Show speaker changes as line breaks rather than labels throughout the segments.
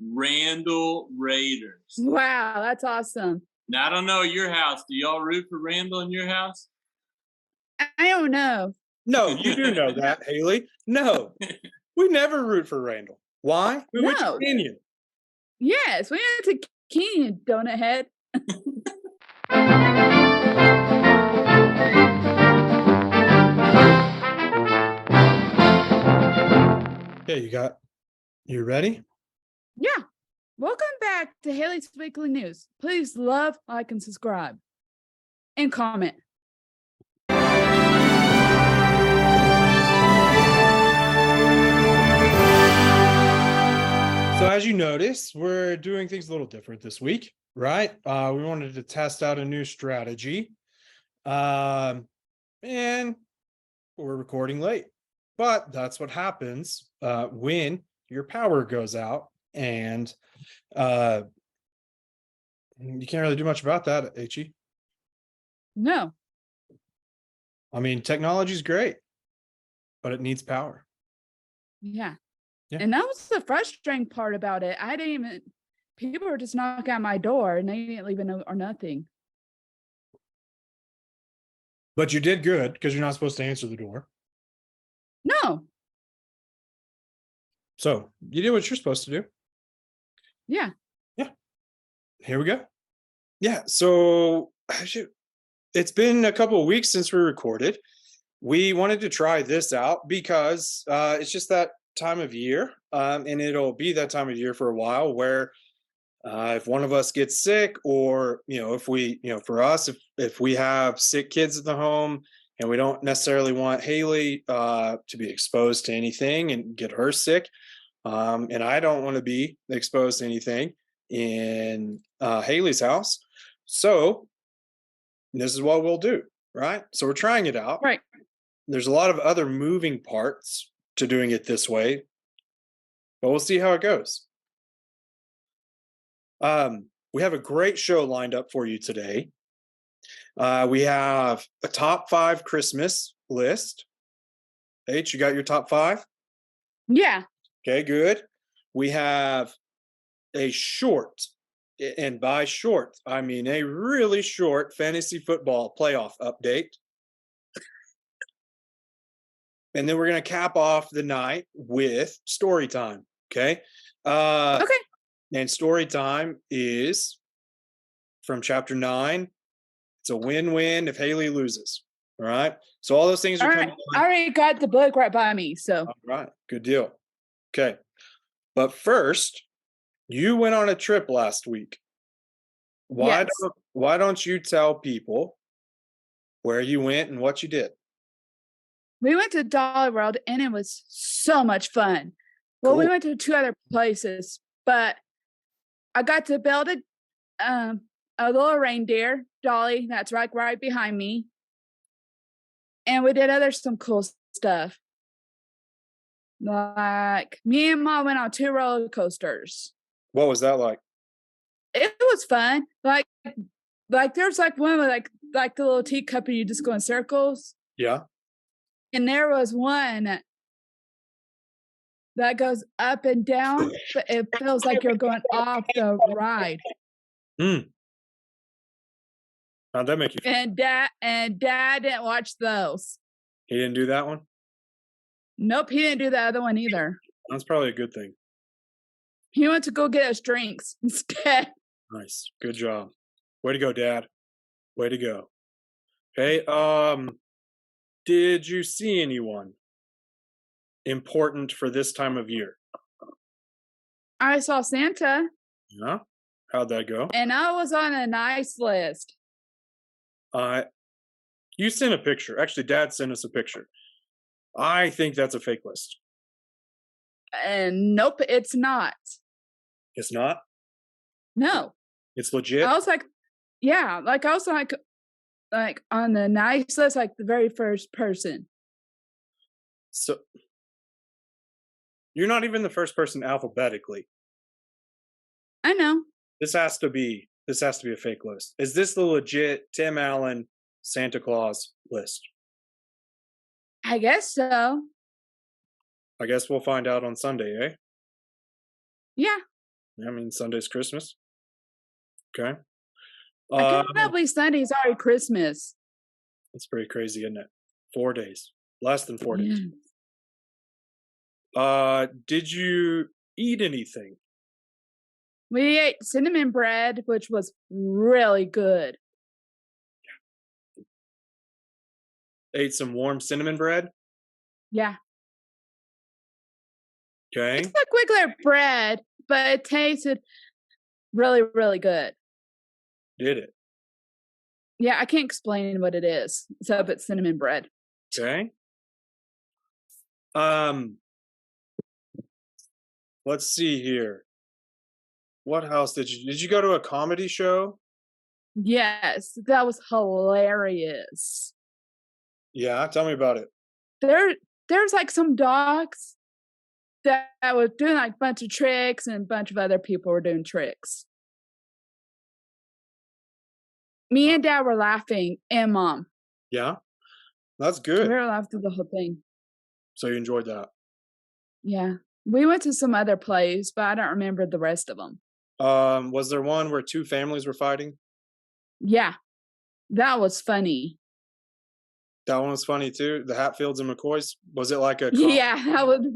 Randall Raiders.
Wow, that's awesome.
Now, I don't know your house. Do y'all root for Randall in your house?
I don't know.
No, you do know that, Haley. No, we never root for Randall. Why? We went to
No.
Canyon.
Yes, we went to Canyon, Donut Head.
Okay, you ready?
Yeah. Welcome back to Haley's Weekly News. Please love, like, and subscribe. And comment.
So as you notice, we're doing things a little different this week, right? We wanted to test out a new strategy. And we're recording late. But that's what happens when your power goes out, and you can't really do much about that, H.E.
No.
I mean, technology is great, but it needs power.
Yeah.
Yeah.
And that was the frustrating part about it. People were just knocking at my door and they didn't leave a note or nothing.
But you did good because you're not supposed to answer the door.
No.
So you did what you're supposed to do.
Yeah.
Here we go. Yeah. So it's been a couple of weeks since we recorded. We wanted to try this out because it's just that time of year, and it'll be that time of year for a while where if one of us gets sick, or if we, for us, if we have sick kids at the home and we don't necessarily want Haley to be exposed to anything and get her sick, and I don't want to be exposed to anything in Haley's house, so this is what we'll do, right? So we're trying it out.
Right.
There's a lot of other moving parts to doing it this way, but we'll see how it goes. We have a great show lined up for you today. We have a top 5 Christmas list. H, you got your top 5?
Yeah.
Okay, good. We have a short, and by short, I mean a really short fantasy football playoff update. And then we're going to cap off the night with story time. Okay.
Okay.
And story time is from chapter 9. It's a win-win if Haley loses. All right. So all those things are coming.
I already got the book right by me. So.
All right. Good deal. Okay. But first, you went on a trip last week. Why don't you tell people where you went and what you did?
We went to Dollywood and it was so much fun. Well,
Cool.
we went to 2 other places, but I got to build a little reindeer, Dolly, that's right behind me. And we did some cool stuff. Like, me and Mom went on 2 roller coasters.
What was that like?
It was fun. Like there's one with like the little teacup and you just go in circles.
Yeah.
And there was one that goes up and down, but it feels like you're going off the ride.
How'd that make you feel?
And Dad didn't watch those.
He didn't do that one?
Nope, he didn't do the other one either.
That's probably a good thing.
He went to go get us drinks instead.
Nice. Good job. Way to go, Dad. Way to go. Okay. Did you see anyone important for this time of year?
I saw Santa.
Yeah. How'd that go?
And I was on a nice list.
You sent a picture. Actually, Dad sent us a picture. I think that's a fake list.
And nope, it's not.
It's not?
No.
It's legit?
I was like, yeah, like I was like on the nice list, like the very first person.
So you're not even the first person alphabetically.
I know.
This has to be a fake list. Is this the legit Tim Allen Santa Claus list?
I guess so.
I guess we'll find out on Sunday, eh?
Yeah.
I mean, Sunday's Christmas. Okay.
I
Um,
cannot believe Sunday's already Christmas.
it's pretty crazy, isn't it? 4 days. Less than 4 days.
Yeah.
Did you eat anything?
We ate cinnamon bread, which was really good.
Ate some warm cinnamon bread?
Yeah.
Okay.
It's like regular bread, but it tasted really, really good.
Did it?
Yeah, I can't explain what it is, except it's cinnamon bread.
Okay. Um, let's see here. What else did you go to a comedy show?
Yes, that was hilarious.
Yeah, tell me about it.
There's like some dogs that were doing like a bunch of tricks, and a bunch of other people were doing tricks. Me and Dad were laughing, and Mom.
Yeah, that's
We
good.
were laughing through the whole thing.
So you enjoyed that.
Yeah. We went to some other place, but I don't remember the rest of them.
Was there one where two families were fighting?
Yeah, that was funny.
That one was funny too. The Hatfields and McCoys. Was it like a
Yeah, that was.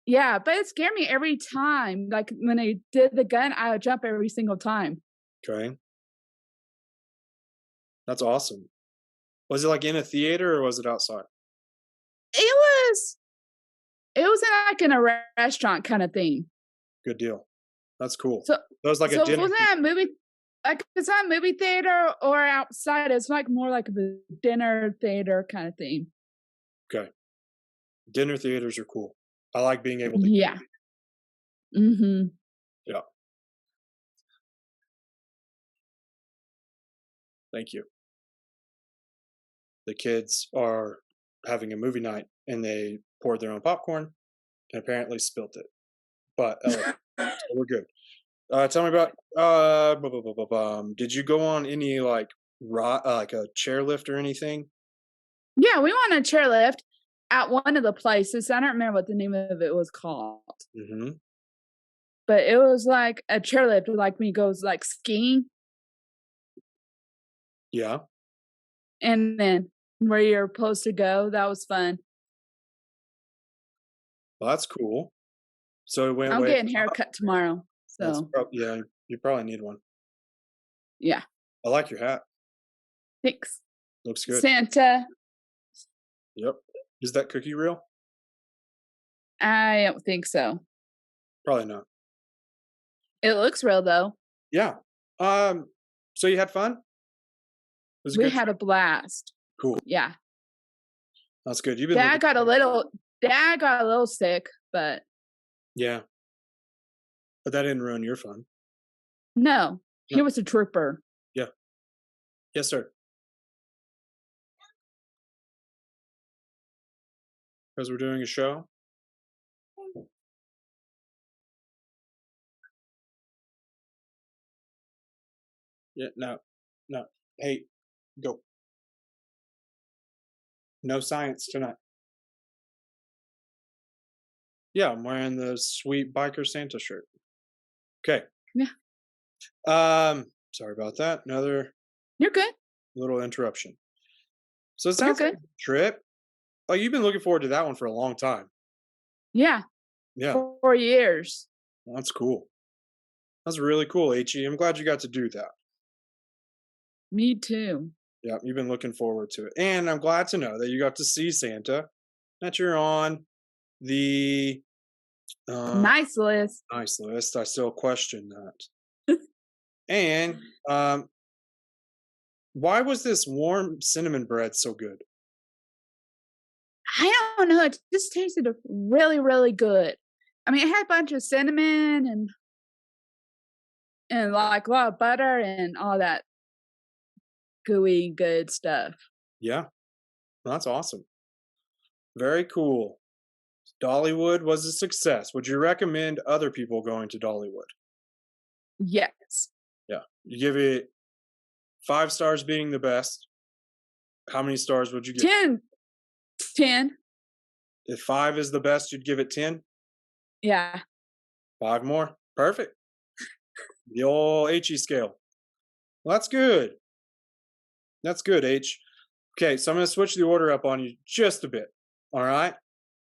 Yeah, but it scared me every time. Like when I did the gun, I would jump every single time.
Okay. That's awesome. Was it like in a theater or was it outside?
It was like in a restaurant kind of thing.
Good deal. That's cool.
So,
That was like a
so it
dinner.
wasn't a movie, like it's not a movie theater or outside. It's like more like a dinner theater kind of thing.
Okay. Dinner theaters are cool. I like being able to.
Yeah. Mm-hmm.
Yeah. Thank you. The kids are having a movie night and they poured their own popcorn and apparently spilt it. But so we're good. Tell me about did you go on any like like a chairlift or anything?
Yeah, we went on a chairlift at one of the places. I don't remember what the name of it was called,
Mm-hmm.
but it was like a chairlift, like when you go like skiing,
Yeah.
and then where you're supposed to go. That was fun.
Well, that's cool. So it went
I'm
way.
getting a haircut tomorrow,
That's
so
yeah. You probably need one.
yeah.
I like your hat.
Thanks,
Looks good.
Santa.
Yep. Is that cookie real?
I don't think so.
Probably not.
It looks real though.
Yeah. So you had fun? Was it
We
good?
had a blast.
Cool.
Yeah.
That's good. You've been
Dad got a little sick, but
yeah. But that didn't ruin your fun.
no, he
No.
was a trooper.
Yeah. Yes, sir. Because we're doing a show. Yeah, no. No. Hey, go. No science tonight. Yeah, I'm wearing the sweet biker Santa shirt. Okay.
Yeah.
Sorry about that. Another
You're good.
little interruption. So it
You're
sounds like
good.
a trip. Oh, you've been looking forward to that one for a long time.
Yeah.
Yeah,
4 years.
that's cool. That's really cool, HE. I'm glad you got to do that.
Me too.
Yeah, you've been looking forward to it. And I'm glad to know that you got to see Santa, that you're on the
Nice list.
nice list. I still question that. And why was this warm cinnamon bread so good?
I don't know. It just tasted really, really good. I mean, it had a bunch of cinnamon and like a lot of butter and all that gooey good stuff.
Yeah, that's awesome. Very cool. Dollywood was a success. Would you recommend other people going to Dollywood?
Yes.
Yeah. You give it 5 stars being the best. How many stars would you give?
10. 10.
If 5 is the best, you'd give it 10?
Yeah.
5 more? Perfect. The old HE scale. Well, that's good. That's good, H. Okay, so I'm going to switch the order up on you just a bit. All right?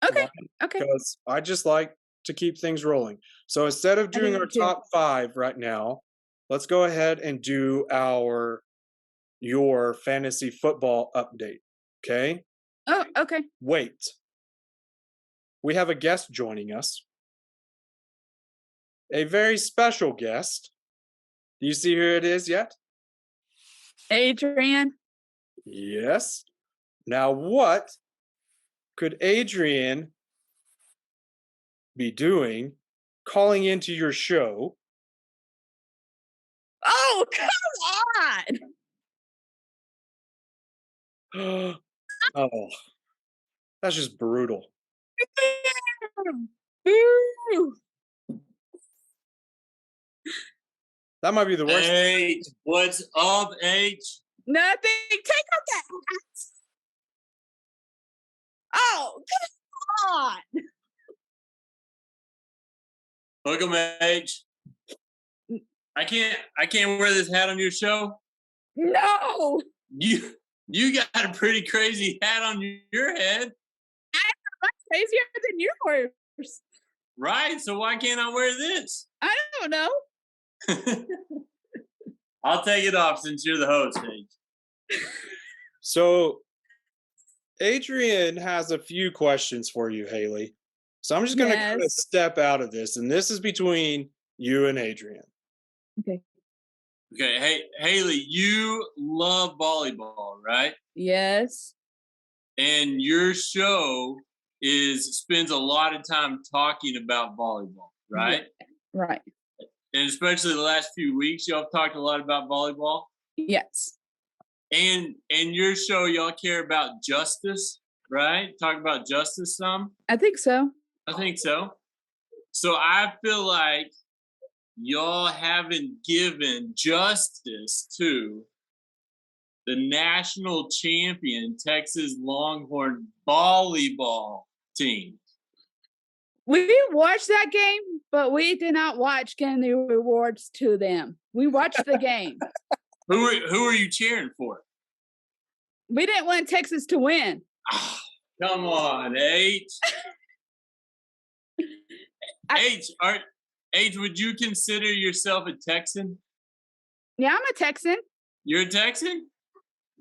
Okay. Okay.
Because I just like to keep things rolling. So instead of doing
do
our
too.
top 5 right now, let's go ahead and do your fantasy football update. Okay?
Oh, okay.
Wait. We have a guest joining us. A very special guest. Do you see who it is yet?
Adrian.
Yes. Now, what could Adrian be doing calling into your show?
Oh, come on.
Oh, that's just brutal.
Ooh.
That might be the worst.
H, what's up, H?
Nothing. Take off that hat. Oh, come on.
Look at me, H. I can't wear this hat on your show.
No.
You got a pretty crazy hat on your head.
I'm crazier than yours.
Right, so why can't I wear this?
I don't know.
I'll take it off since you're the host, H.
So, Adrian has a few questions for you, Haley. So I'm just going to kind of
Yes.
step out of this, and this is between you and Adrian.
Okay.
Okay, hey Haley, you love volleyball, right?
Yes.
And your show spends a lot of time talking about volleyball, right?
Right.
And especially the last few weeks, y'all have talked a lot about volleyball.
Yes.
And your show, y'all care about justice, right? Talk about justice some.
I think so.
I think so. So I feel like y'all haven't given justice to the national champion Texas Longhorn volleyball team.
We watched that game, but we did not watch getting the rewards to them. We watched the game.
Who are you cheering for?
We didn't want Texas to win.
Oh, come on, H. H, would you consider yourself a Texan?
Yeah, I'm a Texan.
You're a Texan?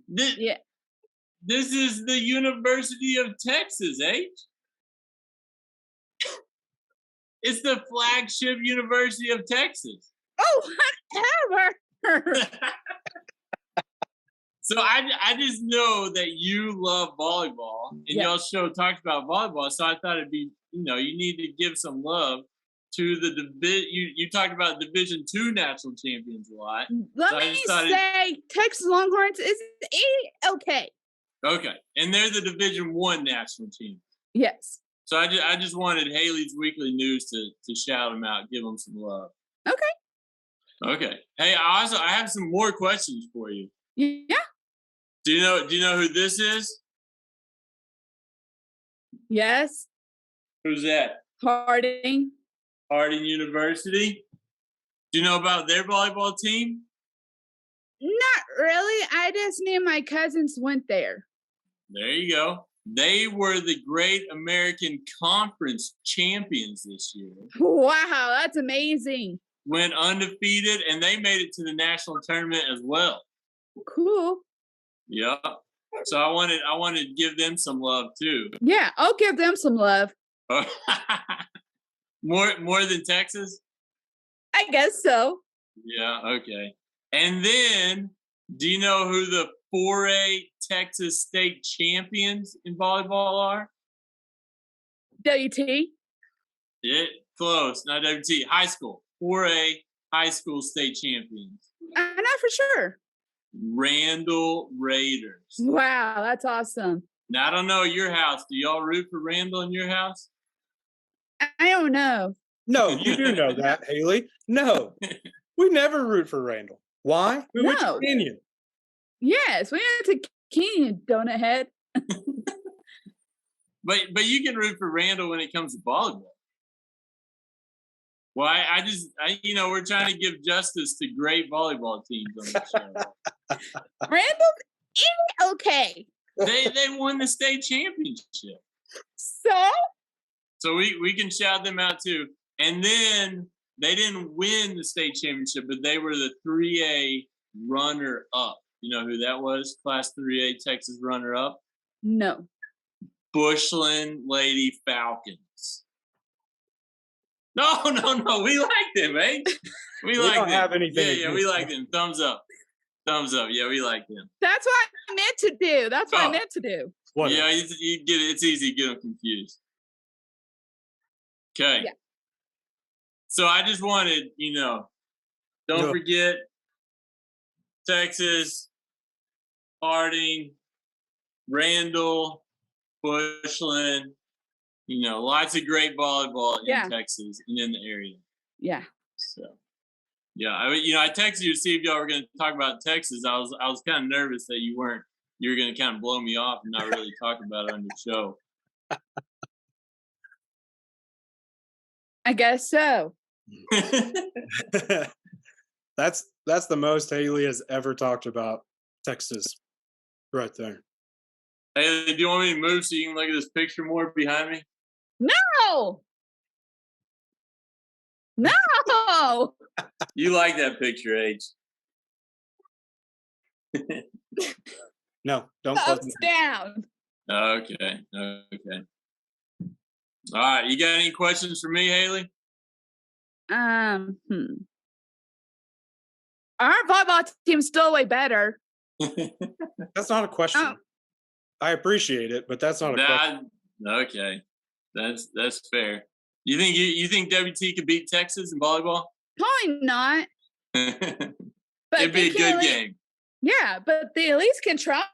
Yeah.
This is the University of Texas, H. It's the flagship University of Texas.
Oh, whatever.
So I just know that you love volleyball, and y'all's show talks about volleyball. So I thought it'd be, you need to give some love to the you talked about Division II national champions a lot.
Let me say, Texas Longhorns is okay.
Okay, and they're the Division I national team.
Yes.
So I just wanted Haley's Weekly News to shout them out, give them some love. Okay. Hey, I have some more questions for you.
Yeah.
Do you know who this is?
Yes.
Who's that?
Harding
University. Do you know about their volleyball team?
Not really. I just knew my cousins went there.
There you go. They were the Great American Conference champions this year.
Wow, that's amazing.
Went undefeated, and they made it to the national tournament as well.
Cool.
Yeah. So I wanted to give them some love too.
Yeah, I'll give them some love.
More than Texas?
I guess so.
Yeah, okay. And then, do you know who the 4A Texas state champions in volleyball are?
WT?
Close, not WT. High school. 4A high school state champions.
I know for sure.
Randall Raiders.
Wow, that's awesome.
Now, I don't know your house. Do y'all root for Randall in your house?
I don't know.
No, you do know that, Haley. No, we never root for Randall. Why? We went to Canyon.
Yes, we went to Canyon, Donut Head.
But you can root for Randall when it comes to volleyball. Well, we're trying to give justice to great volleyball teams on the show.
Randall is okay.
They won the state championship.
So
we can shout them out too. And then they didn't win the state championship, but they were the 3A runner-up. You know who that was? Class 3A Texas runner-up?
No.
Bushland Lady Falcons. No. We like them, eh? We like
don't
them.
have anything.
Yeah, we like them. Thumbs up. Yeah, we like them.
That's what I meant to do. That's what I meant to do.
What?
Yeah, you get it. It's easy to get them confused. Okay.
Yeah.
So I just wanted, don't forget Texas, Harding, Randall, Bushland, lots of great volleyball in Texas and in the area.
Yeah.
So, yeah, I texted you to see if y'all were going to talk about Texas. I was kind of nervous that you were going to kind of blow me off and not really talk about it on your show.
I guess so.
That's the most Haley has ever talked about Texas right there.
Hey, do you want me to move so you can look at this picture more behind me?
No.
You like that picture, H.
No, don't
Thumbs down.
Okay. All right, you got any questions for me, Haley?
Our volleyball team's still way better.
That's not a question. I appreciate it, but that's not a question.
Okay, that's fair. You think WT could beat Texas in volleyball?
Probably not. But
it'd be a good game.
Yeah, but they at least can try.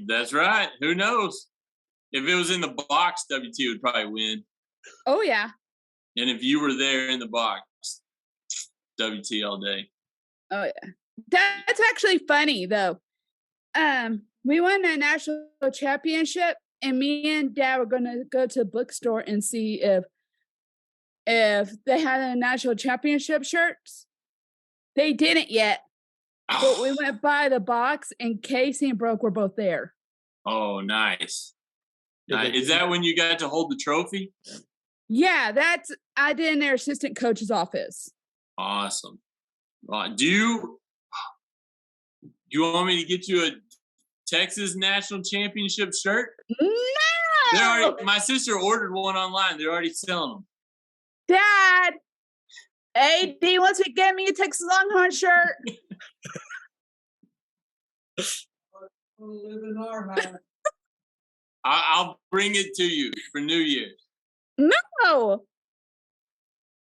That's right. Who knows? If it was in the box, WT would probably win.
Oh yeah.
And if you were there in the box, WT all day.
Oh yeah. That's actually funny though. We won a national championship, and me and Dad were gonna go to the bookstore and see if they had a national championship shirts. They didn't yet. But we went by the box, and Casey and Brooke were both there.
Oh, nice. Is that when you got to hold the trophy?
Yeah, I did in their assistant coach's office.
Awesome. Do you want me to get you a Texas national championship shirt?
No!
My sister ordered one online. They're already selling them.
Dad, AD wants to get me a Texas Longhorn shirt.
Live in our house. I'll bring it to you for New Year's.
No.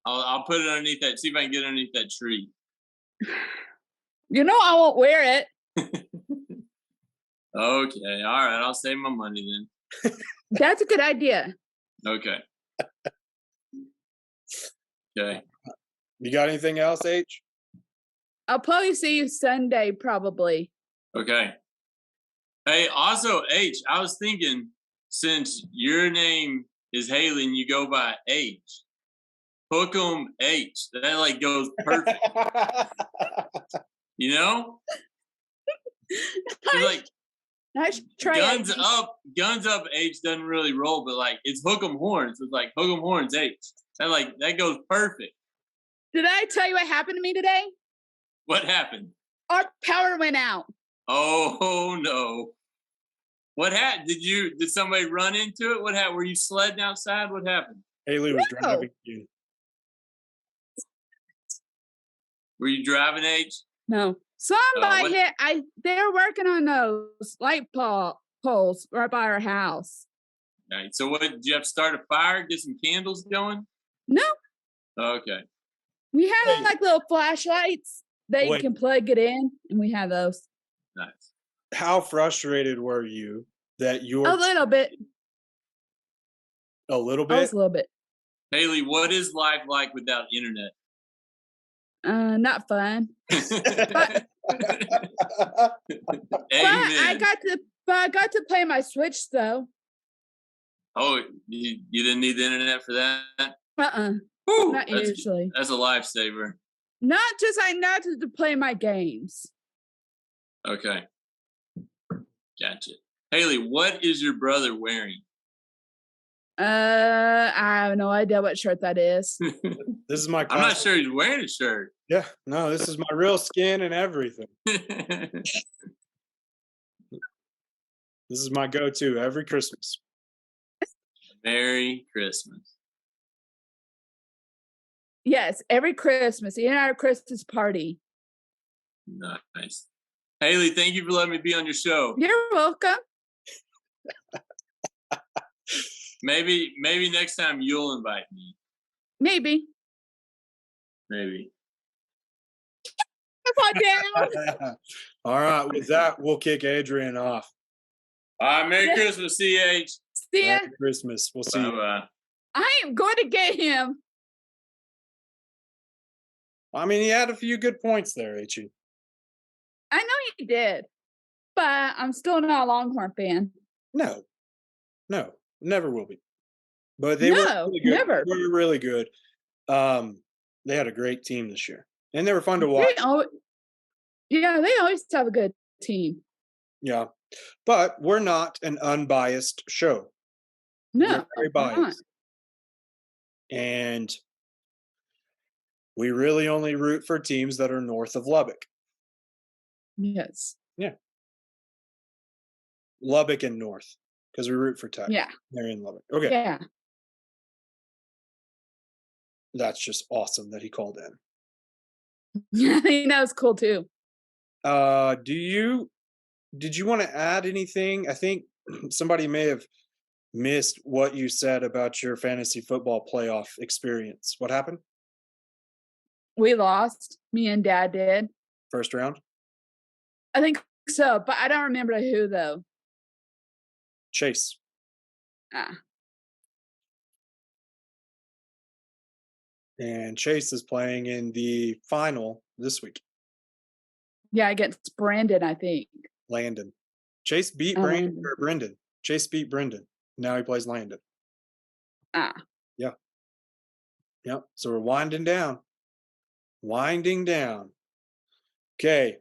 I'll put it underneath that. See if I can get it underneath that tree.
I won't wear it.
Okay. All right. I'll save my money then.
That's a good idea.
Okay. Okay.
You got anything else, H?
I'll probably see you Sunday, probably.
Okay. Hey, also, H, I was thinking, since your name is Haley and you go by H, hook 'em H. That goes perfect.
Nice try.
Guns up H doesn't really roll, but it's hook 'em horns. It's like hook 'em horns H. That goes perfect.
Did I tell you what happened to me today?
What happened?
Our power went out.
Oh no. What happened? Did somebody run into it? What happened? Were you sledding outside? What happened?
Haley was driving you.
Were you driving, H?
No. Somebody they're working on those light poles right by our house.
Right. So what, did you have to start a fire, get some candles going?
No.
Okay.
We have little flashlights that you can plug it in, and we have those.
Nice.
How frustrated were you that you were
a little bit?
A little bit?
A little bit.
Haley, what is life like without internet?
Not fun. But I got to play my Switch though.
Oh, you didn't need the internet for that? Whew,
Not usually.
That's a lifesaver.
Not to play my games.
Okay. Gotcha. Haley, what is your brother wearing?
I have no idea what shirt that is.
This is my
I'm not sure he's wearing a shirt.
Yeah, no, this is my real skin and everything. This is my go-to every Christmas.
Merry Christmas.
Yes, every Christmas, even our Christmas party.
Nice. Haley, thank you for letting me be on your show.
You're welcome.
Maybe next time you'll invite me.
Maybe. Come on down.
All right, with that, we'll kick Adrian off.
All right, Merry Christmas, CH.
See ya.
Merry Christmas. We'll see you.
Bye-bye.
I am going to get him.
I mean, he had a few good points there, H.E.
I know he did, but I'm still not a Longhorn fan.
No, never will be. But they were really good.
Never.
They were really good. They had a great team this year, and they were fun to watch.
They always have a good team.
Yeah, but we're not an unbiased show.
No,
we're very biased, and we really only root for teams that are north of Lubbock.
Yes.
Yeah. Lubbock and north, because we root for Tech.
Yeah.
They're in Lubbock. Okay.
Yeah.
That's just awesome that he called in.
I think that was cool too.
Did you want to add anything? I think somebody may have missed what you said about your fantasy football playoff experience. What happened?
We lost. Me and Dad did.
First round?
I think so, but I don't remember who though.
Chase. And Chase is playing in the final this week.
Yeah, against Brandon, I think.
Landon. Chase beat Brendan. Chase beat Brendan. Now he plays Landon. Yeah. Yep. So we're winding down. Okay.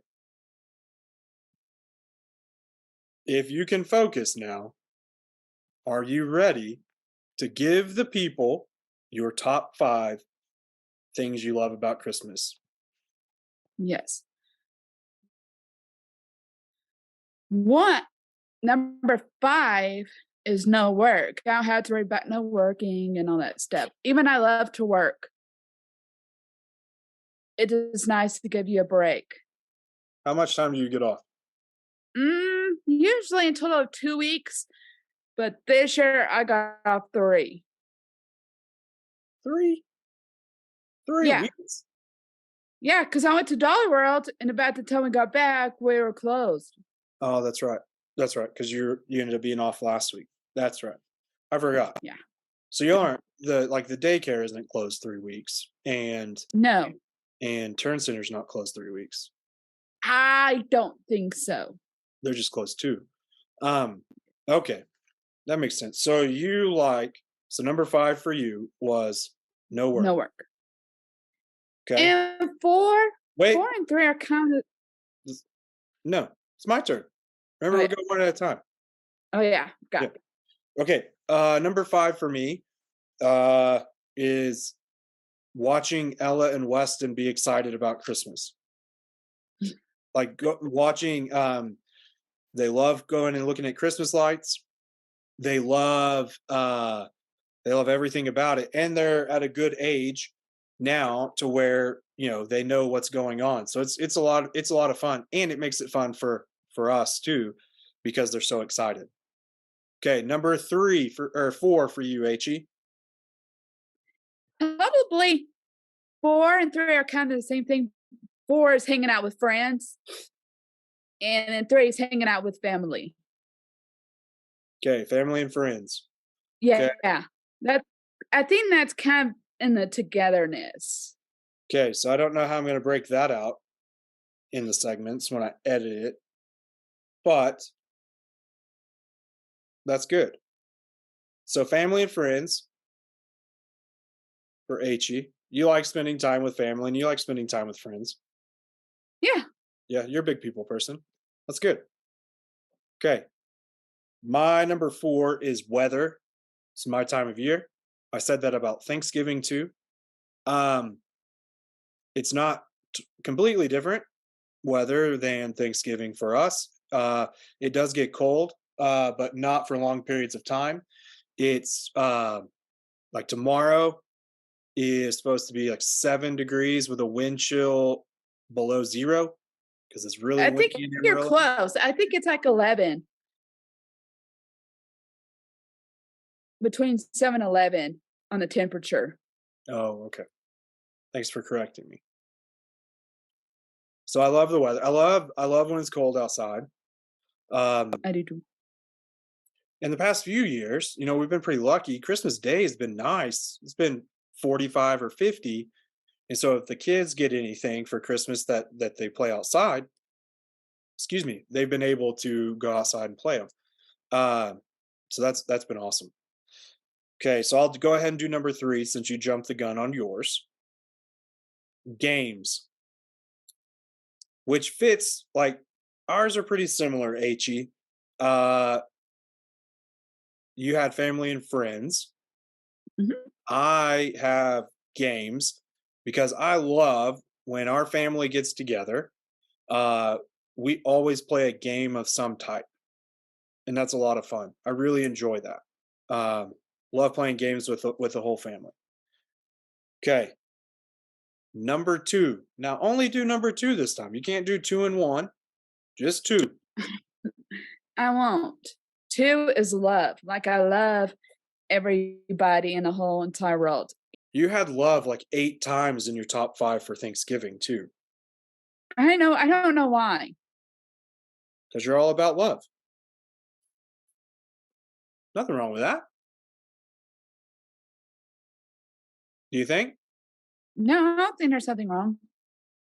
If you can focus now, are you ready to give the people your top 5 things you love about Christmas?
Yes. Number 5 is no work. I don't have to worry about no working and all that stuff. Even I love to work. It is nice to give you a break.
How much time do you get off?
Usually a total of 2 weeks, but this year I got off 3.
3 weeks?
Yeah, because I went to Dollywood, and about the time we got back, we were closed.
Oh, that's right. Because you ended up being off last week. That's right. I forgot.
Yeah.
So you aren't the daycare isn't closed 3 weeks, and
No,
and Turn Center's not closed 3 weeks.
I don't think so.
They're just closed 2. Okay, that makes sense. So number 5 for you was no work.
No work.
Okay.
And 4 and 3 are kind of.
No, it's my turn. Remember, we'll go one at a time.
Oh yeah, got it.
Okay. Number 5 for me is watching Ella and Weston be excited about Christmas. Watching. They love going and looking at Christmas lights. They love everything about it, and they're at a good age now to where they know what's going on. So it's a lot of fun, and it makes it fun for us too, because they're so excited. Okay, number 4 for you, H.E.
Probably 4 and 3 are kind of the same thing. 4 is hanging out with friends, and then 3 is hanging out with family.
Okay, family and friends.
Yeah, okay. I think that's kind of in the togetherness.
Okay, so I don't know how I'm going to break that out in the segments when I edit it, but that's good. So family and friends, for HE. You like spending time with family and you like spending time with friends.
Yeah.
Yeah, you're a big people person. That's good. Okay. My number four is weather. It's my time of year. I said that about Thanksgiving too. Um, it's not completely different weather than Thanksgiving for us. It does get cold, but not for long periods of time. It's like tomorrow is supposed to be like 7 degrees with a wind chill below zero because it's really
I think
windy in
you're
Amarillo.
close. I think it's like 11, between 7 and 11 on the temperature.
Oh, okay. Thanks for correcting me. So I love the weather. I love when it's cold outside.
I do too.
In the past few years, we've been pretty lucky. Christmas Day has been nice. It's been 45 or 50. And so if the kids get anything for Christmas that they play outside, excuse me, they've been able to go outside and play them. So that's been awesome. Okay, so I'll go ahead and do number three since you jumped the gun on yours. Games, which fits like ours are pretty similar, HE. Uh you had family and friends.
Mhm.
I have games because I love when our family gets together. Uh, we always play a game of some type, and that's a lot of fun. I really enjoy that. Love playing games with the whole family. Okay, number two. Now, only do number two this time. You can't do two and one, just two.
I won't. 2 is love. Like, I love everybody in the whole entire world.
You had love like 8 times in your top five for Thanksgiving too,
I know. I don't know why.
because you're all about love. Nothing wrong with that. Do you think?
No, I don't think there's something wrong.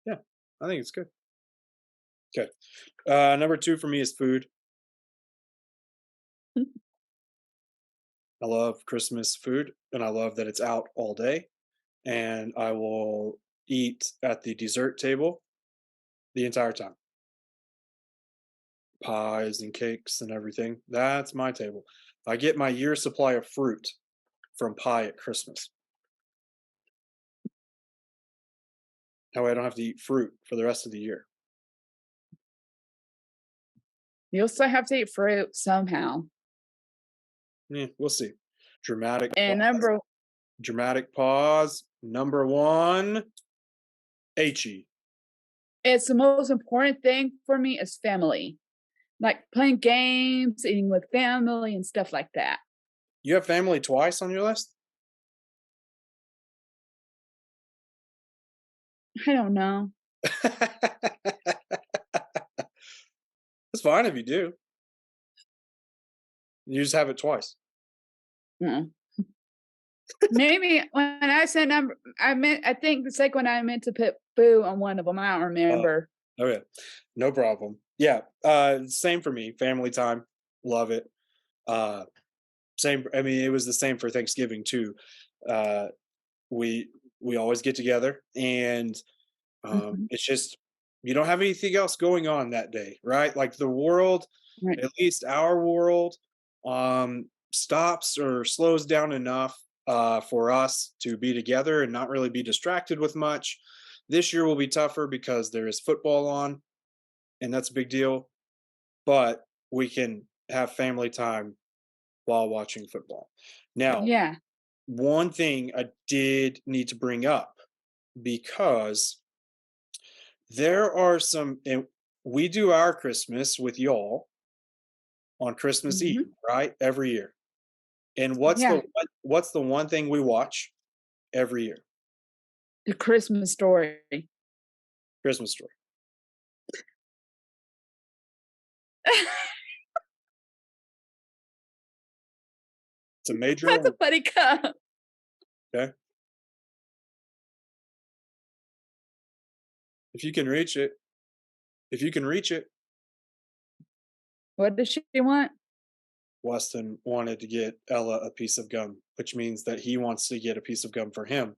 Yeah, I think it's good. Okay. Number two for me is food. I love Christmas food and I love that it's out all day. And I will eat at the dessert table the entire time. Pies and cakes and everything. That's my table. I get my year supply of fruit from pie at Christmas. That way I don't have to eat fruit for the rest of the year.
You also have to eat fruit somehow.
Yeah, we'll see. Dramatic
And
pause. Dramatic pause. Number one, HE.
it's the most important thing for me is family. Like playing games, eating with family and stuff like that.
You have family twice on your list?
I don't know.
It's fine if you do. You just have it twice.
Mm. Maybe when I said number, I think the second one I meant to put boo on one of them. I don't
Oh,
remember.
okay. No problem. Yeah. Same for me. Family time. Love it. Uh, same. I mean, it was the same for Thanksgiving too. Uh, we we always get together, and
Mhm.
it's just you don't have anything else going on that day, right? Like the world,
Right.
at least our world, stops or slows down enough for us to be together and not really be distracted with much. This year will be tougher because there is football on, and that's a big deal. But we can have family time while watching football. Now,
Yeah.
one thing I did need to bring up because there are some, and we do our Christmas with y'all on Christmas Eve,
Mhm.
right? Every year. And
Yeah.
what's the one thing we watch every year?
The Christmas Story.
Christmas Story. It's a major
That's a
one.
funny cup.
Okay. If you can reach it, if you can reach it,
What does she want?
Weston wanted to get Ella a piece of gum, which means that he wants to get a piece of gum for him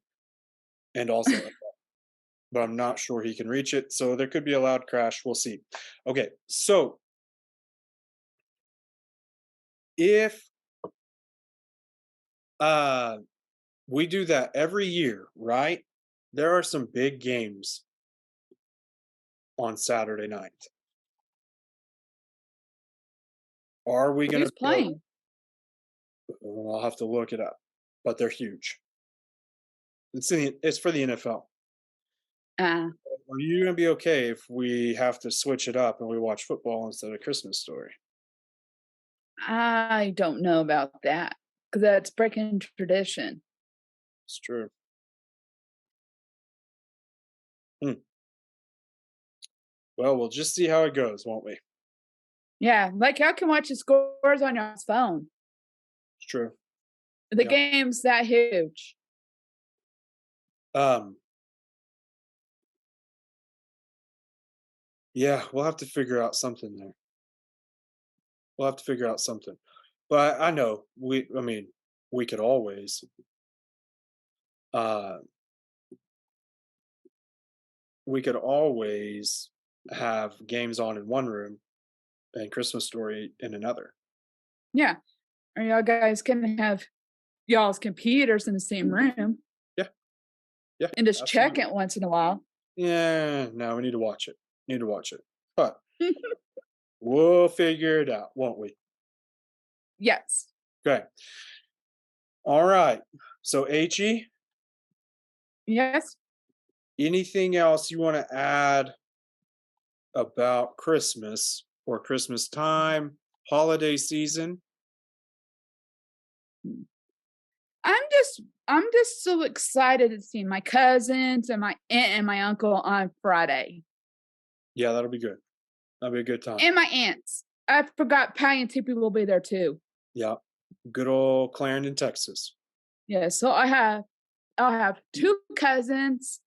and also, but I'm not sure he can reach it. So there could be a loud crash. We'll see. Okay, so if uh we do that every year, right? There are some big games on Saturday night. Are we going to
Who's
be able?
playing?
I'll have to look it up, but they're huge. It's for the NFL.
Uh,
Are you going to be okay if we have to switch it up and we watch football instead of Christmas Story?
I don't know about that because that's breaking tradition.
It's true. Hmm. Well, we'll just see how it goes, won't we?
Yeah, like y'all can watch the scores on your phone.
It's true.
The
Yeah.
game's that huge.
Um. Yeah, we'll have to figure out something there. We'll have to figure out something. But I know I mean, we could always uh we could always have games on in one room and Christmas Story in another.
Yeah. Or y'all guys can have y'all's computers in the same room
Yeah. Yeah.
and just check
Absolutely.
it once in a while.
Yeah, no, we need to watch it. But we'll figure it out, won't we?
Yes.
Okay. All right. So HE,
Yes.
anything else you want to add about Christmas or Christmas time, holiday season?
I'm just so excited to see my cousins and my aunt and my uncle on Friday.
Yeah, that'll be good. That'll be a good time.
And my aunts. I forgot Patty and Tippy will be there too.
Yeah. Good old Clarendon, Texas.
Yeah, so I'll have 2 cousins,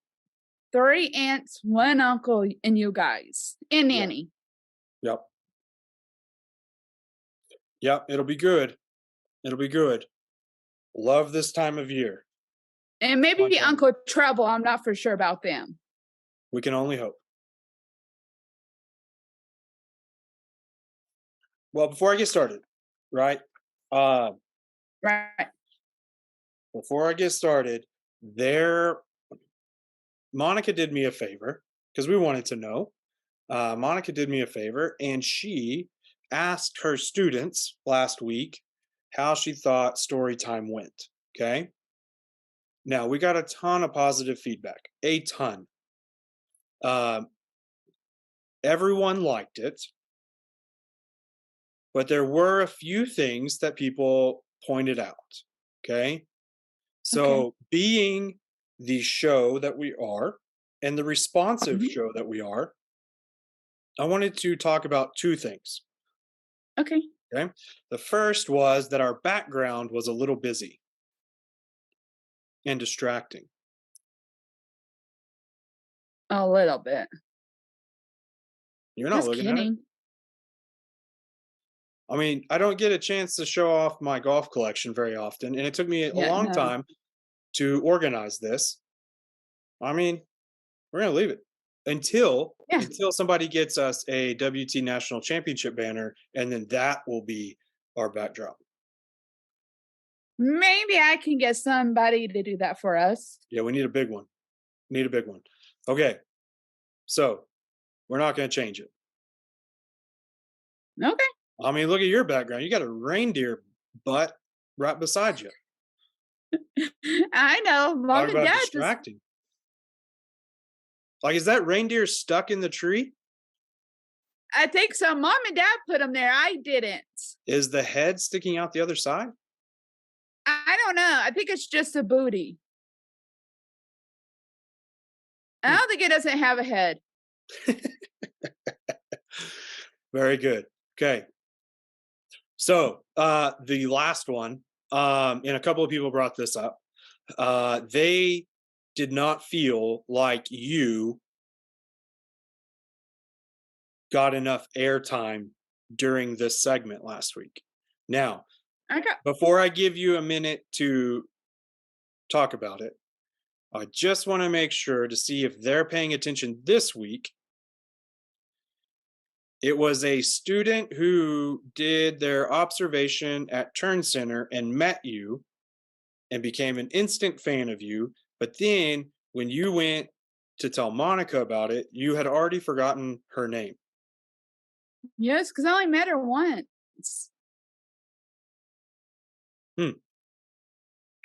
3 aunts, 1 uncle, and you guys. And
Yeah.
Nanny.
Yep. Yep. It'll be good. It'll be good. Love this time of year.
And
Fun
maybe
time.
Uncle Trouble. I'm not for sure about them.
We can only hope. Well, before I get started, right?
Right.
Before I get started, Monica did me a favor because we wanted to know. Monica did me a favor and she asked her students last week how she thought story time went. Okay. Now we got a ton of positive feedback, a ton. Everyone liked it, but there were a few things that people pointed out. Okay. So,
Okay.
being the show that we are and the responsive
Mhm.
show that we are, I wanted to talk about 2 things.
Okay.
Okay. The first was that our background was a little busy and distracting.
A little bit.
You're not
Just
looking at it.
kidding.
I mean, I don't get a chance to show off my golf collection very often, and it took me a
Yeah,
long
no.
time to organize this. I mean, we're gonna leave it until
Yeah.
until somebody gets us a WT National Championship banner, and then that will be our backdrop.
Maybe I can get somebody to do that for us.
Yeah, we need a big one. Need a big one. Okay, so we're not going to change it.
Okay.
I mean, look at your background. You got a reindeer butt right beside you.
I know. Mom
Talk
and
about
Dad just
distracting. Like, is that reindeer stuck in the tree?
I think so. Mom and Dad put them there. I didn't.
Is the head sticking out the other side?
I don't know. I think it's just a booty. I don't think it doesn't have a head.
Very good. Okay. So, the last one, and a couple of people brought this up. They did not feel like you got enough airtime during this segment last week. Now,
I got
before I give you a minute to talk about it, I just want to make sure to see if they're paying attention this week. It was a student who did their observation at Turn Center and met you and became an instant fan of you. But then when you went to tell Monica about it, you had already forgotten her name.
Yes, because I only met her once.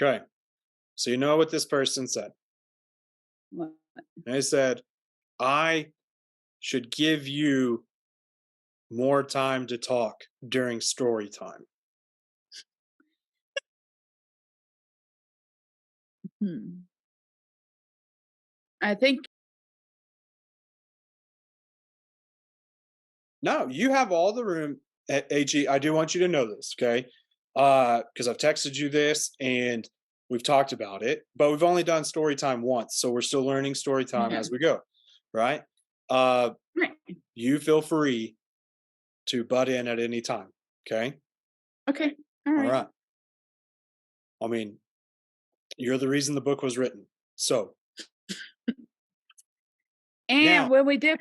Okay. So you know what this person said.
What?
They said, I should give you more time to talk during story time.
Hmm. I think
No, you have all the room, AG. I do want you to know this, okay? Because I've texted you this and we've talked about it, but we've only done story time once, so we're still learning story time
yeah.
as we go, right? Uh,
Right.
you feel free to butt in at any time, okay?
Okay. All
All
right.
right. I mean, you're the reason the book was written. So
And
now,
when we did,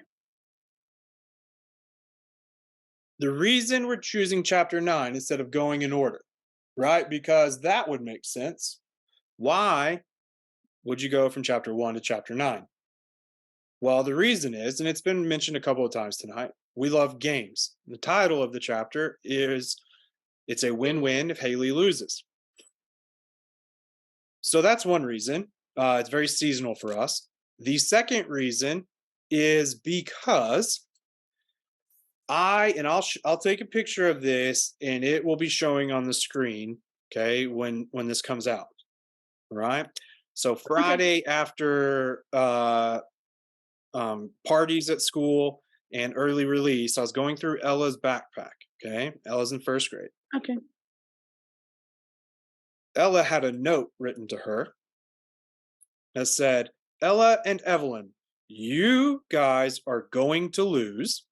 the reason we're choosing chapter 9 instead of going in order, right? Because that would make sense. Why would you go from chapter 1 to chapter 9? Well, the reason is, and it's been mentioned a couple of times tonight, we love games. The title of the chapter is It's a Win-Win if Haley loses. So that's one reason. It's very seasonal for us. The second reason is because I'll take a picture of this and it will be showing on the screen, okay, when this comes out. All right. So Friday after parties at school and early release, I was going through Ella's backpack. Okay. Ella's in first grade.
okay.
Ella had a note written to her that said, Ella and Evelyn, you guys are going to lose.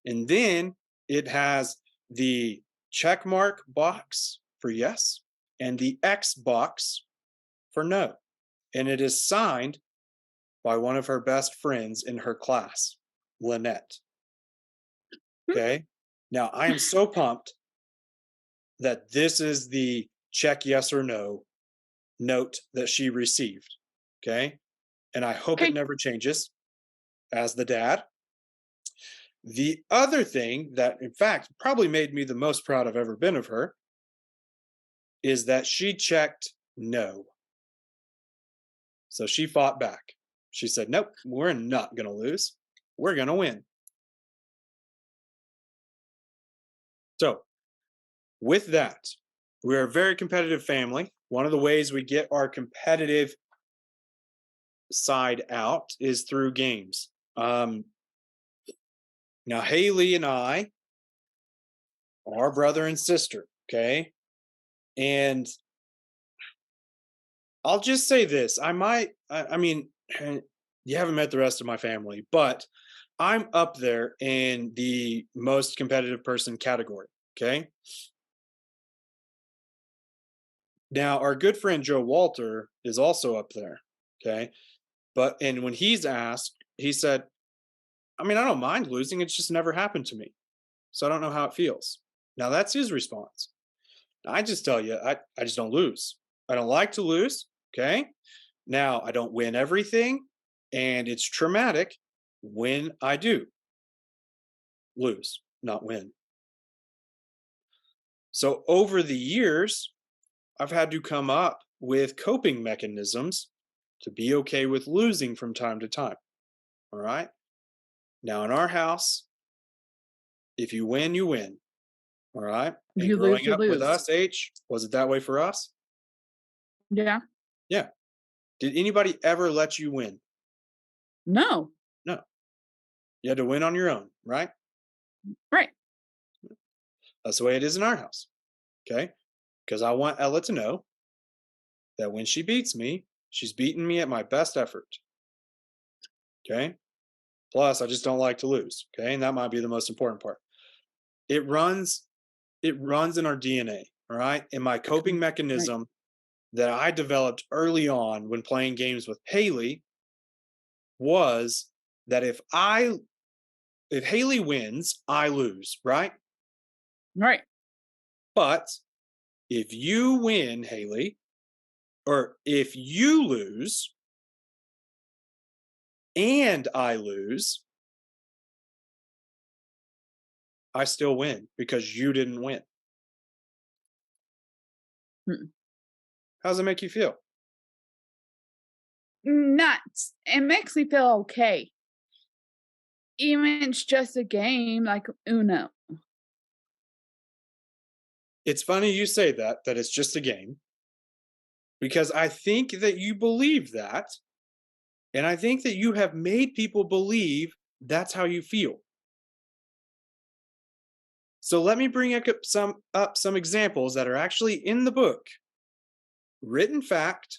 And then it has the check mark box for yes and the X box for no. And it is signed by one of her best friends in her class, Lynette. Okay. Now I am so pumped that this is the check yes or no note that she received. Okay. And I hope it
Okay.
never changes as the dad. The other thing that, in fact, probably made me the most proud I've ever been of her is that she checked no. So she fought back. She said, nope, we're not going to lose. We're going to win. So, with that, we're a very competitive family. One of the ways we get our competitive side out is through games. Now, Haley and I are brother and sister, okay? And I'll just say this. I mean, you haven't met the rest of my family, but I'm up there in the most competitive person category, okay? Now, our good friend Joe Walter is also up there, okay? And when he's asked, he said, I mean, I don't mind losing. It's just never happened to me. So I don't know how it feels. Now, that's his response. I just tell you, I just don't lose. I don't like to lose. Okay. Now, I don't win everything. And it's traumatic when I do lose, not win. So over the years, I've had to come up with coping mechanisms to be okay with losing from time to time. All right. Now, in our house, if you win, you win. All right. And
You lose,
growing
you
up with
lose.
us, H, was it that way for us?
Yeah.
Yeah. Did anybody ever let you win?
No.
No. You had to win on your own, right?
Right.
That's the way it is in our house. Okay. Because I want Ella to know that when she beats me, she's beating me at my best effort. Okay. Plus, I just don't like to lose. Okay. And that might be the most important part. It runs in our DNA. All right. And my coping mechanism that I developed early on when playing games with Haley was that if Haley wins, I lose, right?
Right.
But if you win, Haley, or if you lose and I lose, I still win because you didn't win.
Mm.
How does it make you feel?
Nuts. It makes me feel okay. Even it's just a game like Uno.
It's funny you say that it's just a game, because I think that you believe that. And I think that you have made people believe that's how you feel. So let me bring up some examples that are actually in the book. Written fact,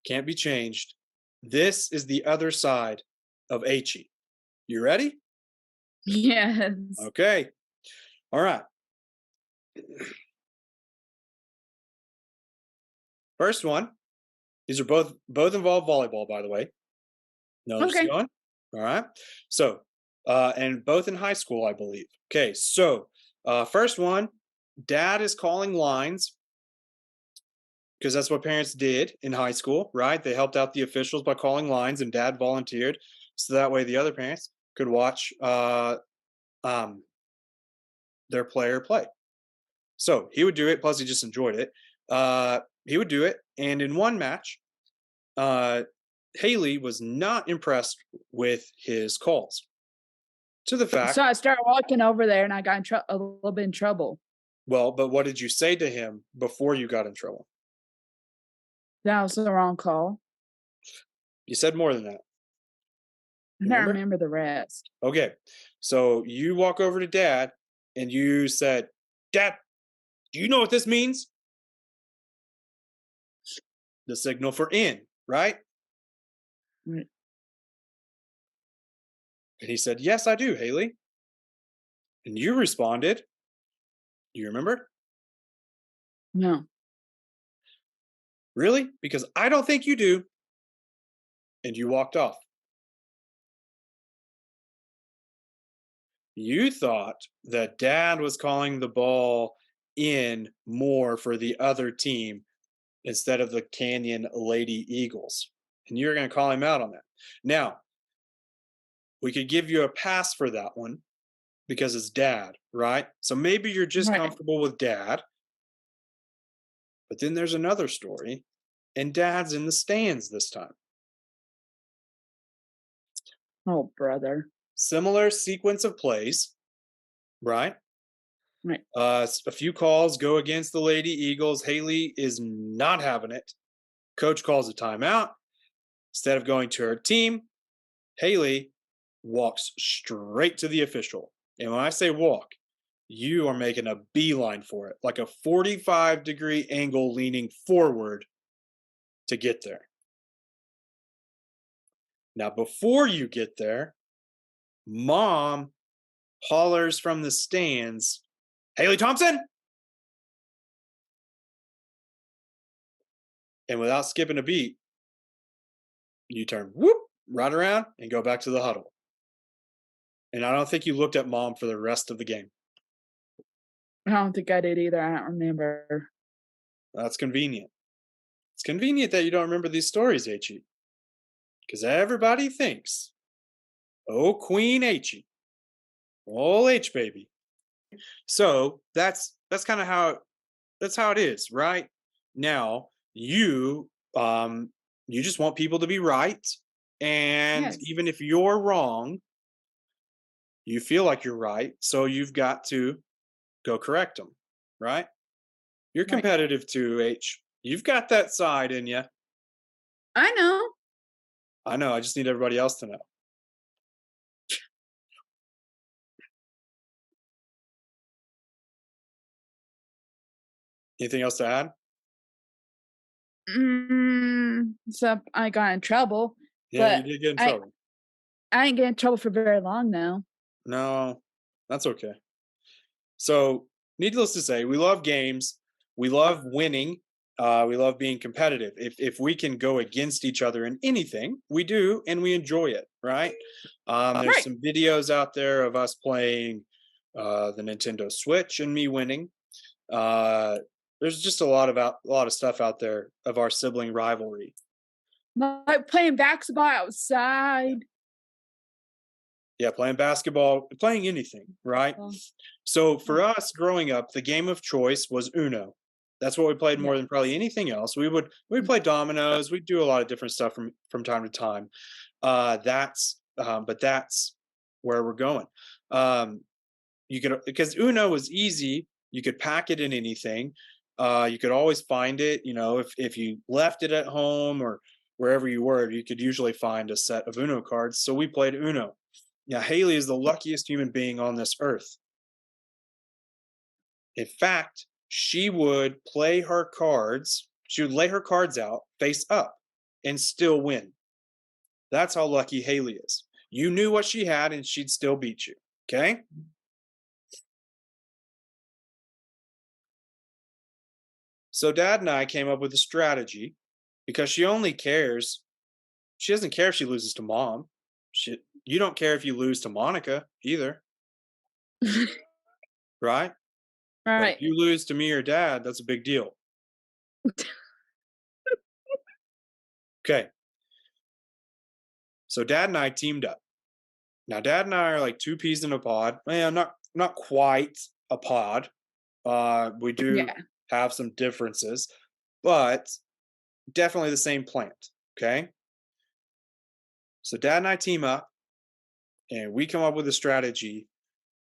can't be changed. This is the other side of Aichi. You ready?
Yes.
Okay. All right. First one. These are both involve volleyball, by the way. Notice
Okay.
going. All right. So, and both in high school, I believe. Okay. So, first one, dad is calling lines because that's what parents did in high school, right? They helped out the officials by calling lines, and dad volunteered so that way the other parents could watch um, their player play. So he would do it. Plus, he just enjoyed it. He would do it, and in one match, uh, Haley was not impressed with his calls. To the fact,
So I started walking over there and I got a little bit in trouble.
well, but what did you say to him before you got in trouble?
That was the wrong call.
You said more than that.
I don't
Remember?
remember the rest.
Okay. So you walk over to dad and you said, Dad, do you know what this means? The signal for in, right?
Right.
And he said, Yes, I do, Haley. And you responded, Do you remember?
No.
Really? Because I don't think you do. And you walked off. You thought that dad was calling the ball in more for the other team instead of the Canyon Lady Eagles. And you're going to call him out on that. Now, we could give you a pass for that one because it's dad, right? So maybe you're just
Right.
comfortable with dad. But then there's another story, and dad's in the stands this time.
Oh, brother.
Similar sequence of plays, right?
Right.
A few calls go against the Lady Eagles. Haley is not having it. Coach calls a timeout. Instead of going to her team, Haley walks straight to the official. And when I say walk, you are making a beeline for it, like a 45-degree angle leaning forward to get there. Now, before you get there, mom hollers from the stands, Haley Thompson! And without skipping a beat, you turn whoop right around and go back to the huddle. And I don't think you looked at mom for the rest of the game.
I don't think I did either. I don't remember.
That's convenient. It's convenient that you don't remember these stories, H.E. Because everybody thinks, oh, Queen H.E. Oh, H baby. So that's kind of how it is, right? Now you just want people to be right, and
Yes.
even if you're wrong, you feel like you're right, so you've got to go correct them, right? You're
Right.
competitive too, H. You've got that side in you.
I know.
I know. I just need everybody else to know. Anything else to add?
So I got in trouble,
Yeah, you
but
did get in
I
trouble.
I didn't get in trouble for very long now.
No, that's okay. So, needless to say, we love games. We love winning. We love being competitive. If we can go against each other in anything, we do, and we enjoy it, right? There's
Right.
some videos out there of us playing the Nintendo Switch and me winning. Uh, there's just a lot of stuff out there of our sibling rivalry.
Like playing basketball outside.
Yeah, playing basketball, playing anything, right?
Oh,
So
oh,
for us growing up, the game of choice was Uno. That's what we played
yeah.
more than probably anything else. We'd play dominoes. We'd do a lot of different stuff from time to time. But that's where we're going. Um, you could because Uno was easy. You could pack it in anything. You could always find it. You know, if you left it at home or wherever you were, you could usually find a set of Uno cards. So we played Uno. Now Haley is the luckiest human being on this earth. In fact, she would play her cards. She would lay her cards out face up and still win. That's how lucky Haley is. You knew what she had and she'd still beat you. Okay. So dad and I came up with a strategy because she doesn't care if she loses to mom. You don't care if you lose to Monica either, right? But if
Right.
you lose to me or dad, that's a big deal. Okay. So dad and I teamed up. Now dad and I are like two peas in a pod. Man, not quite a pod. We do
Yeah.
have some differences, but definitely the same plant. Okay. So dad and I team up and we come up with a strategy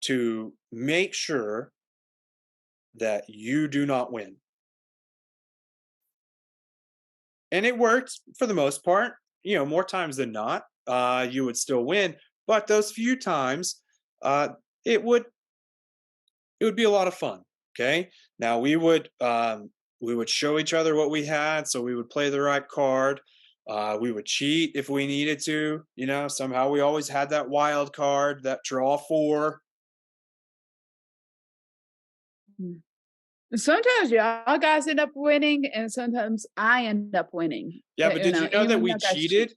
to make sure that you do not win. And it worked for the most part. You know, more times than not, you would still win. But those few times, uh, it would it would be a lot of fun. Okay. Now we would show each other what we had, so we would play the right card. We would cheat if we needed to. You know, somehow we always had that wild card, that draw four.
Mm. Sometimes y'all guys end up winning, and sometimes I end up winning.
Yeah, but
You
did
know,
you know
even
that
when
we
y'all guys cheat.
cheated?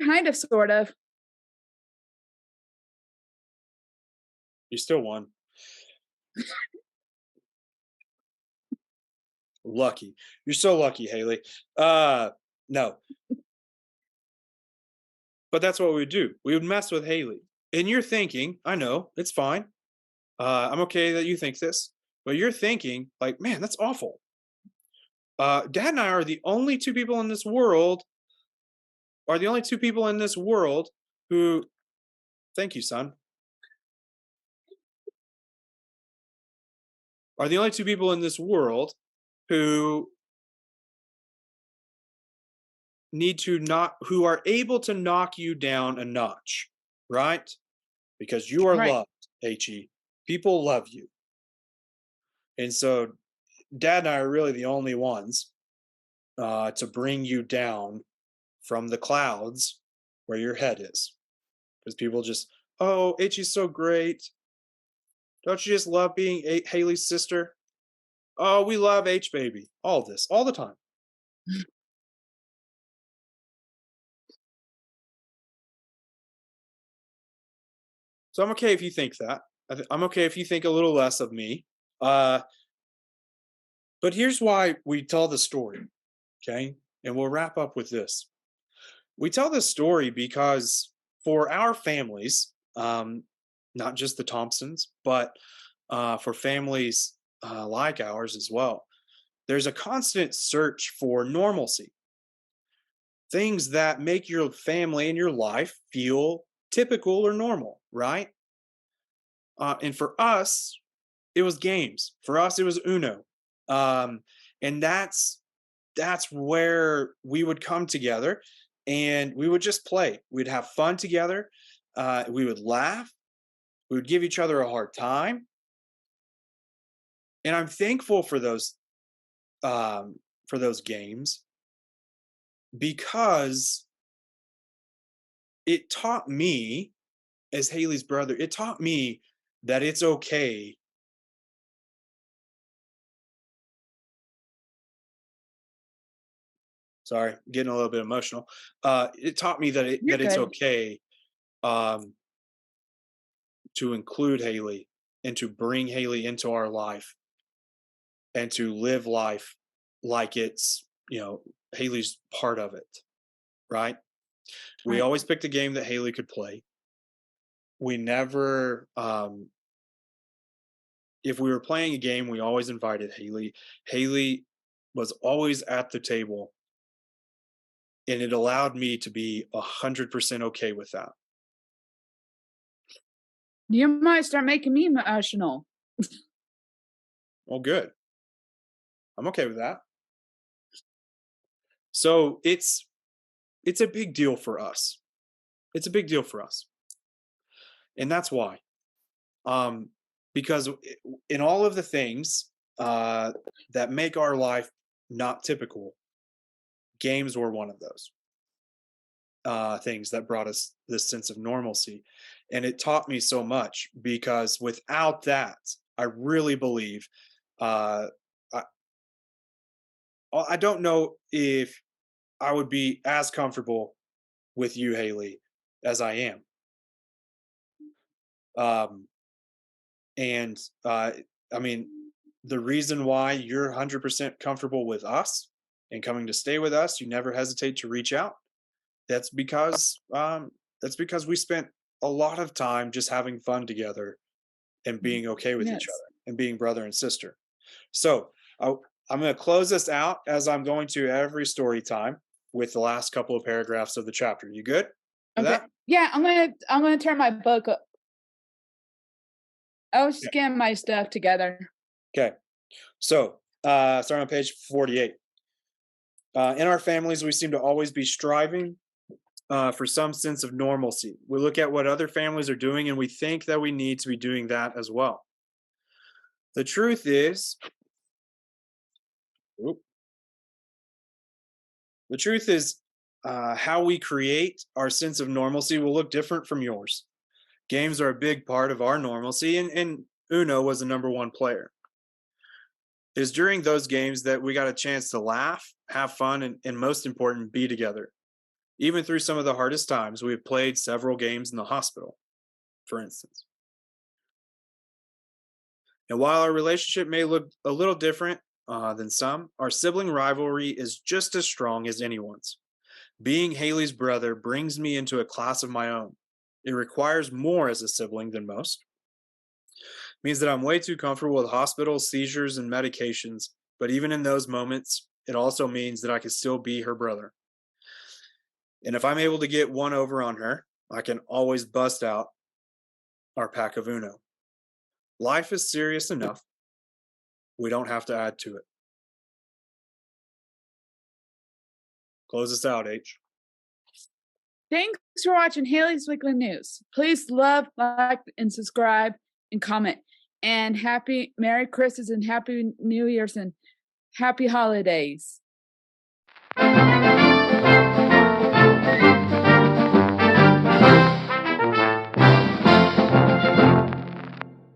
Kind of, sort of.
You still won. Lucky. You're so lucky, Haley. No, but that's what we would do. We would mess with Haley. And you're thinking, I know, it's fine. I'm okay that you think this, but you're thinking, like, man, that's awful. Dad and I are the only two people in this world who, thank you, son, are the only two people in this world who who are able to knock you down a notch, right? Because you are
Right.
loved, He. People love you. And so dad and I are really the only ones to bring you down from the clouds where your head is. Because people just, oh, He's so great. Don't you just love being Haley's sister? Oh, we love H baby. All this, all the time. So I'm okay if you think that. I'm okay if you think a little less of me. Uh, but here's why we tell the story, okay? And we'll wrap up with this. We tell this story because for our families, not just the Thompsons, but for families like ours as well, there's a constant search for normalcy, things that make your family and your life feel typical or normal, right? And for us, it was games. For us, it was Uno, um, and that's where we would come together and we would just play. We'd have fun together. We would laugh. We would give each other a hard time, and I'm thankful for those games because it taught me, as Haley's brother, it taught me that it's okay Sorry, getting a little bit emotional. It taught me that
You're
it's
good.
okay um, to include Haley and to bring Haley into our life and to live life like it's, Haley's part of it, right? We
Right.
always picked a game that Haley could play. We never, if we were playing a game, we always invited Haley. Haley was always at the table, and it allowed me to be 100% okay with that.
You might start making me emotional.
Well, good. I'm okay with that. So it's a big deal for us. It's a big deal for us, and that's why. Um, because in all of the things that make our life not typical, games were one of those things that brought us this sense of normalcy, and it taught me so much because without that, I really believe. Uh, I, I don't know if I would be as comfortable with you, Haley, as I am. Um, and I mean, the reason why you're 100% comfortable with us and coming to stay with us, you never hesitate to reach out. That's because we spent a lot of time just having fun together and
Mhm.
being okay with each
Yes.
other and being brother and sister. So I, I'm going to close this out as I'm going to every story time with the last couple of paragraphs of the chapter. You good with
Okay.
that?
Yeah, I'm gonna turn my book up. I was just getting my stuff together.
Okay. So, starting on page 48. In our families, we seem to always be striving for some sense of normalcy. We look at what other families are doing and we think that we need to be doing that as well. The truth is, oop, the truth is, how we create our sense of normalcy will look different from yours. Games are a big part of our normalcy, and Uno was the number one player. It is during those games that we got a chance to laugh, have fun, and most important, be together. Even through some of the hardest times, we have played several games in the hospital, for instance. And while our relationship may look a little different than some, our sibling rivalry is just as strong as anyone's. Being Haley's brother brings me into a class of my own. It requires more as a sibling than most. It means that I'm way too comfortable with hospitals, seizures, and medications. But even in those moments, it also means that I can still be her brother. And if I'm able to get one over on her, I can always bust out our pack of Uno. Life is serious enough. We don't have to add to it. Close us out, H.
Thanks for watching Haley's Weekly News. Please love, like, and subscribe and comment. And happy Merry Christmas and Happy New Year's and Happy Holidays.